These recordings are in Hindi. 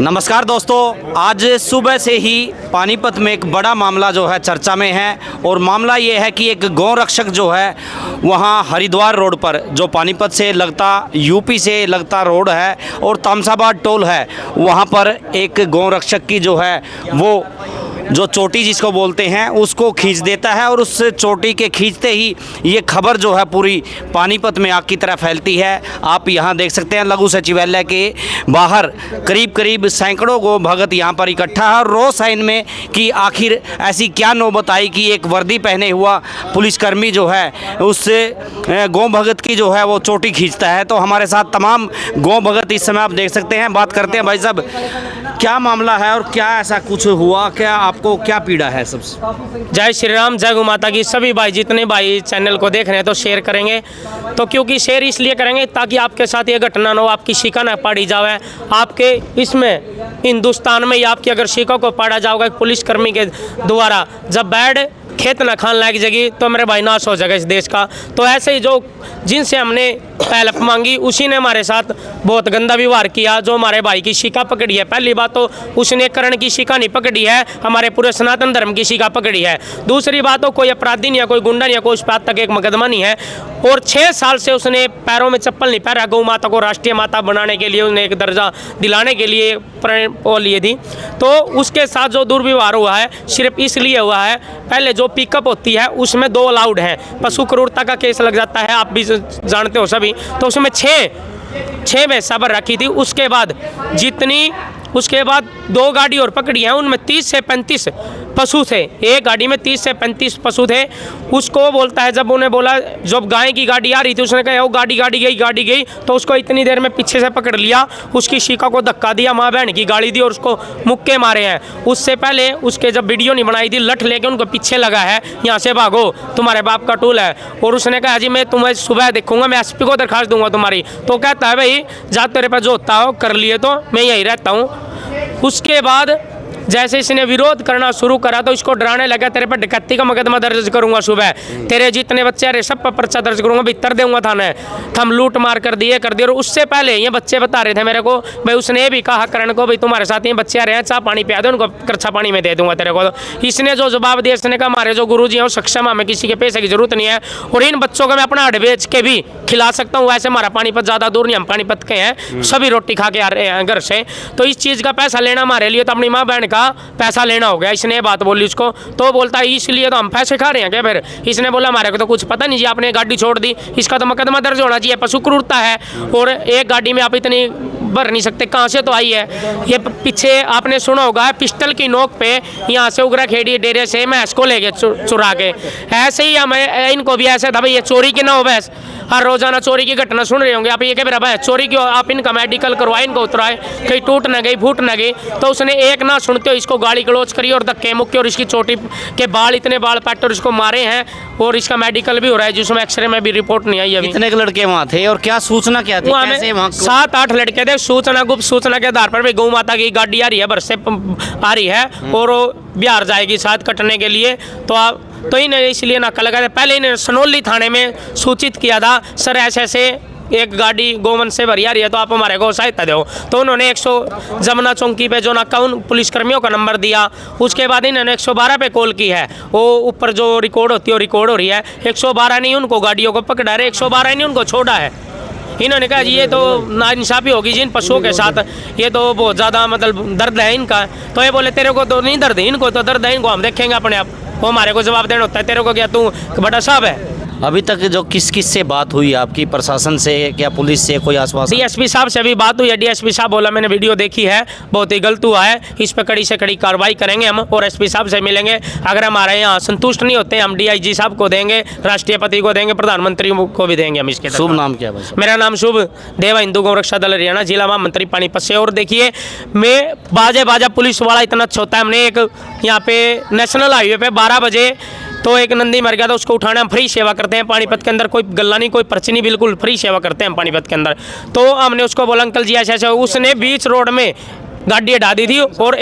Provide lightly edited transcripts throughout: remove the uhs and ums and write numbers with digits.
नमस्कार दोस्तों, आज सुबह से ही पानीपत में एक बड़ा मामला जो है चर्चा में है। और मामला ये है कि एक गौ रक्षक जो है वहाँ हरिद्वार रोड पर, जो पानीपत से लगता यूपी से लगता रोड है और तामसाबाद टोल है, वहाँ पर एक गौ रक्षक की जो है वो जो चोटी जिसको बोलते हैं उसको खींच देता है। और उस चोटी के खींचते ही ये खबर जो है पूरी पानीपत में आग की तरह फैलती है। आप यहाँ देख सकते हैं लघु सचिवालय के बाहर करीब सैकड़ों गौ भगत यहाँ पर इकट्ठा है और रोष है इनमें कि आखिर ऐसी क्या नौबत आई कि एक वर्दी पहने हुआ पुलिसकर्मी जो है उससे गौ भगत की जो है वो चोटी खींचता है। तो हमारे साथ तमाम गौ भगत इस समय आप देख सकते हैं। बात करते हैं भाई साहब, क्या मामला है और क्या ऐसा कुछ हुआ, क्या आपको क्या पीड़ा है? सबसे जय श्री राम, जय गौ माता की। सभी भाई जितने भाई चैनल को देख रहे हैं तो शेयर करेंगे, तो क्योंकि शेयर इसलिए करेंगे ताकि आपके साथ ये घटना न हो, आपकी शिका न पाड़ी जाए। आपके इसमें हिंदुस्तान में या आपकी अगर शिका को पाड़ा जाओगा पुलिसकर्मी के द्वारा, जब बैड खेत न खान लायक जगह तो मेरे भाई नाश हो जाएगा इस देश का। तो ऐसे ही जो जिनसे हमने हेल्प मांगी उसी ने हमारे साथ बहुत गंदा व्यवहार किया, जो हमारे भाई की शिका पकड़ी है। पहली बात तो उसने करण की शिका नहीं पकड़ी है, हमारे पूरे सनातन धर्म की शिका पकड़ी है। दूसरी बात तो कोई अपराधी नहीं है, कोई गुंडा नहीं है, कोई उस पर आज तक एक मुकदमा नहीं है। और 6 साल से उसने पैरों में चप्पल नहीं पहना। गौ माता को राष्ट्रीय माता बनाने के लिए, उन्हें एक दर्जा दिलाने के लिए वो लिए थी। तो उसके साथ जो दुर्व्यवहार हुआ है सिर्फ इसलिए हुआ है, पहले जो पिकअप होती है उसमें 2 अलाउड हैं, पशु क्रूरता का केस लग जाता है, आप भी जानते हो सभी। तो उसमें 6 भैंसा भर रखी थी। उसके बाद 2 गाड़ी और पकड़ी हैं, उनमें 30 से 35 पशु थे। एक गाड़ी में 30 से 35 पशु थे। उसको बोलता है, जब उन्हें बोला, जब गाय की गाड़ी आ रही थी उसने कहा वो गाड़ी गई, तो उसको इतनी देर में पीछे से पकड़ लिया, उसकी शिका को धक्का दिया, माँ बहन की गाड़ी दी और उसको मुक्के मारे हैं। उससे पहले उसके जब वीडियो नहीं बनाई थी, लठ लेके उनको पीछे लगा है, यहाँ से भागो तुम्हारे बाप का टूल है। और उसने कहा जी मैं तुम्हें सुबह देखूंगा, मैं एसपी को दरखास्त दूंगा तुम्हारी। तो कहता है भाई जा तेरे पर जो होता हो कर लिए, तो मैं यही रहता हूँ। उसके बाद जैसे इसने विरोध करना शुरू करा तो इसको डराने लगा, तेरे पर डकैती का मुकदमा दर्ज करूंगा, सुबह तेरे जितने बच्चे रहे सब पर पर्चा दर्ज करूंगा, भीतर दूंगा थाने, हम लूट मार कर दिए। और उससे पहले ये बच्चे बता रहे थे मेरे को, भाई उसने भी कहा करण को, भाई तुम्हारे साथ ये बच्चे आ रहे हैं, चाह पानी पिया दो उनको, कच्चा पानी में दे दूंगा तेरे को। तो इसने जो जवाब दिया, इसने कहा हमारे जो गुरु जी हैं वो सक्षम, हमें किसी के पैसे की जरूरत नहीं है और इन बच्चों को मैं अपना हड बेच के भी खिला सकता हूँ। वैसे हमारा पानीपत ज़्यादा दूर नहीं, हम पानीपत के हैं, सभी रोटी खा के आ रहे हैं घर से। तो इस चीज़ का पैसा लेना हमारे लिए तो अपनी माँ बहन का पैसा लेना हो गया। इसने बात बोली उसको, तो बोलता है इसलिए तो हम पैसे खा रहे हैं क्या? फिर इसने बोला हमारे को तो कुछ पता नहीं जी, आपने गाड़ी छोड़ दी, इसका तो मुकदमा दर्ज होना चाहिए, पशु क्रूरता है। और एक गाड़ी में आप इतनी भर नहीं सकते, कहाँ से तो आई है। ये पीछे आपने सुना होगा पिस्टल की नोक पे यहाँ से उगरा खेड़ी डेरे से भैंस को ले गए चुरा के। ऐसे ही हमें इनको भी ऐसे था भाई ये चोरी की ना हो भैंस, हर रोजाना चोरी की घटना सुन रहे होंगे आप। ये कह भाई चोरी क्यों, आप इनका मेडिकल करवाए, इनको उतराए, कहीं टूट न गई फूट न गई। तो उसने एक ना सुनते हो इसको गाली गलौज करी और धक्के मुक्के और इसकी चोटी के बाल, इतने बाल पैट और इसको मारे हैं। और इसका मेडिकल भी हो रहा है जिसमें एक्सरे में भी रिपोर्ट नहीं आई अभी। कितने लड़के वहाँ थे और क्या सूचना क्या थी? कैसे वहाँ 7-8 लड़के थे। गुप्त सूचना के आधार पर भी गौ माता की गाड़ी आ रही है, बरस से आ रही है और बिहार जाएगी साथ कटने के लिए। तो इन्हें इसलिए नाका लगा था। पहले इन्हें सनोली थाने में सूचित किया था, सर ऐसे एक गाड़ी गोवंश से भरी आ रही है तो आप हमारे को सहायता दो। तो उन्होंने 100 जमुना चौकी पे जो नाका उन पुलिसकर्मियों का नंबर दिया। उसके बाद इन्होंने 112 पे कॉल की है, वो ऊपर जो रिकॉर्ड होती है वो रिकॉर्ड हो रही है। 112 नहीं उनको गाड़ियों को पकड़ा रहे, 112 नहीं उनको छोड़ा है। इन्होंने कहा जी ये तो नाइंसाफ़ी होगी जिन पशुओं के साथ, ये तो बहुत ज़्यादा मतलब दर्द है इनका। तो ये बोले तेरे को तो नहीं दर्द, इनको तो दर्द है, इनको हम देखेंगे अपने आप। वो हमारे को जवाब देना होता है, तेरे को क्या तू बड़ा साहब है। अभी तक जो किस से बात हुई आपकी, प्रशासन से, क्या पुलिस से कोई आश्वासन? डीएसपी साहब से अभी बात हुई है। डीएसपी साहब बोला मैंने वीडियो देखी है, बहुत ही गलत हुआ है, इस पर कड़ी से कड़ी कार्रवाई करेंगे हम और एसपी साहब से मिलेंगे। अगर हमारे यहाँ संतुष्ट नहीं होते हम डीआईजी साहब को देंगे, राष्ट्रपति को देंगे, प्रधानमंत्री को भी देंगे हम इसके। शुभ नाम क्या है? मेरा नाम शुभ देवा, हिंदू गौ रक्षा दल हरियाणा, जिला महामंत्री पानीपत से। और देखिए मैं बाजा पुलिस वाला इतना अच्छा होता है। हमने एक यहाँ पे नेशनल हाईवे पे 12 बजे तो एक नंदी मर गया था, उसको उठाने हम फ्री सेवा करते हैं पानीपत के अंदर, कोई गल्ला नहीं, कोई पर्ची नहीं, बिल्कुल फ्री सेवा करते हैं हम पानीपत के अंदर। तो हमने उसको बोला अंकल जी ऐसे ऐसे, उसने बीच रोड में गाड़ी हटा दी थी और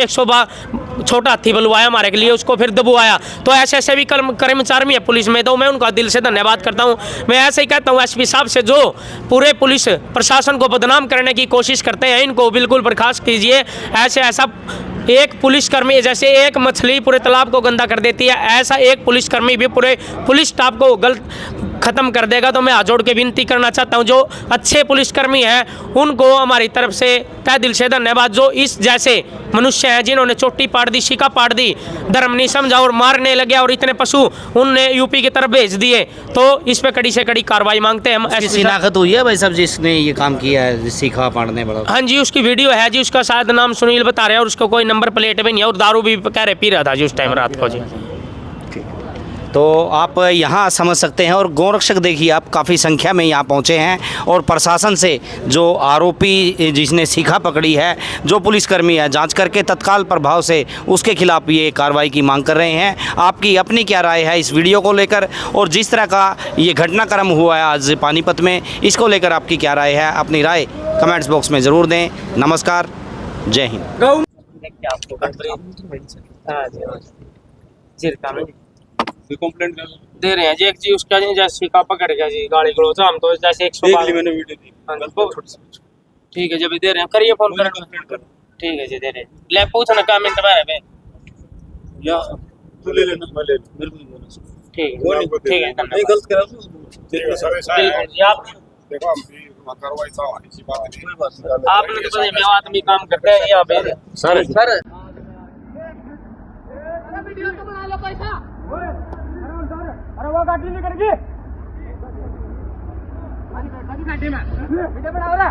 छोटा हाथी बुलवाया हमारे के लिए, उसको फिर दबवाया। तो ऐसे ऐसे भी कर्मचारी है पुलिस में, तो मैं उनका दिल से धन्यवाद करता हूँ। मैं ऐसे ही कहता हूँ एसपी साहब से, जो पूरे पुलिस प्रशासन को बदनाम करने की कोशिश करते हैं, इनको बिल्कुल बर्खास्त कीजिए। ऐसा एक पुलिसकर्मी, जैसे एक मछली पूरे तालाब को गंदा कर देती है, ऐसा एक पुलिसकर्मी भी पूरे पुलिस स्टाफ को गलत ख़त्म कर देगा। तो मैं हाथ जोड़ के विनती करना चाहता हूं, जो अच्छे पुलिसकर्मी हैं उनको हमारी तरफ से तहे दिल से धन्यवाद। जो इस जैसे मनुष्य हैं जिन्होंने चोटी पाड़ दी, शिका पाड़ दी, धर्म नहीं समझा और मारने लगे, और इतने पशु उनने यूपी की तरफ भेज दिए, तो इस पे कड़ी से कड़ी कार्रवाई मांगते हैं हम। इसकी शिनाख्त हुई है भाई साहब जिसने ये काम किया है, सीखा पाड़ने बड़ा? हाँ जी, उसकी वीडियो है जी, उसका शायद नाम सुनील बता रहे हैं, और उसको कोई नंबर प्लेट भी नहीं है, और दारू भी कह रहे पी रहा था जी उस टाइम रात को जी। तो आप यहाँ समझ सकते हैं। और गौरक्षक देखिए आप काफ़ी संख्या में यहाँ पहुँचे हैं, और प्रशासन से जो आरोपी जिसने सीखा पकड़ी है, जो पुलिसकर्मी है, जांच करके तत्काल प्रभाव से उसके खिलाफ ये कार्रवाई की मांग कर रहे हैं। आपकी अपनी क्या राय है इस वीडियो को लेकर, और जिस तरह का ये घटनाक्रम हुआ है आज पानीपत में, इसको लेकर आपकी क्या राय है? अपनी राय कमेंट्स बॉक्स में ज़रूर दें। नमस्कार, जय हिंद। कंप्लेंट दे रहे हैं जी, एक जी उसका जी जैसे का पकड़ गया जी गाड़ी को, हम तो जैसे 112 मैंने वीडियो दी। ठीक है जब दे रहे हैं, करिए फोन कर। ठीक है जी, दे रहे हैं। ले पूछना क्या मिनट में है या तू ले लेना, मैं ले लूं, मेरे को नहीं बोलना। ठीक है नहीं गलत करा तो ठीक है सर, ऐसा है जी। आप देखो अभी कार्रवाई साहब ऐसी बात नहीं। आपने तो मैं आदमी काम करते हैं यहाँ पे सर वीडियो तो बना लो पैसा। अरे वो गाड़ी निकल गई, गाड़ी में वीडियो बनाओ ना।